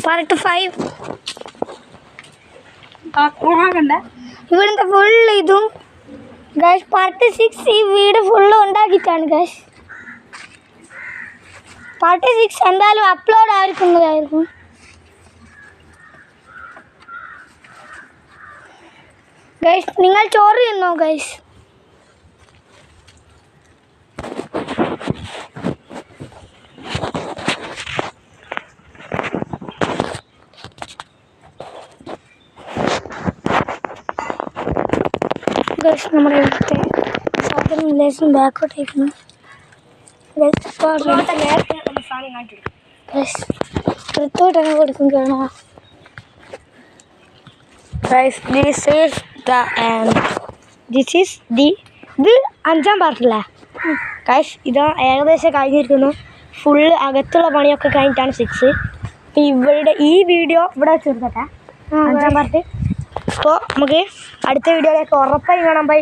Part 5 ഇവിടുത്തെ full ഇതും guys. Part 6 ഈ വീട് ഫുള്ള് ഉണ്ടാക്കിയിട്ടാണ് ഗൈസ്. പാർട്ട് 6 എന്തായാലും അപ്ലോഡ് ആയിരിക്കുന്നതായിരിക്കും. ഗൈസ് നിങ്ങൾ ചോറ് തിന്നോ ഗൈസ്? ഗൈസ് നമ്മുടെ ഇവിടുത്തെ സാധനം ലേശം ബാക്കോട്ടേക്കുന്നു. വൃത്തോട്ടങ്ങ് കൊടുക്കും കേണോ ഗൈസ്. ഇത് 5ാം പാർട്ടല്ലേ ഗൈസ്? ഇത് ഏകദേശം കഴിഞ്ഞിരിക്കുന്നു. ഫുള്ള് അകത്തുള്ള പണിയൊക്കെ കഴിഞ്ഞിട്ടാണ് 6. ഇവരുടെ ഈ വീഡിയോ ഇവിടെ വെച്ചിരുന്നട്ടെ 5ാം പാർട്ട്. അപ്പോൾ നമുക്ക് അടുത്ത വീഡിയോയിലേക്ക് ഉറപ്പായി കാണാം. ബൈ.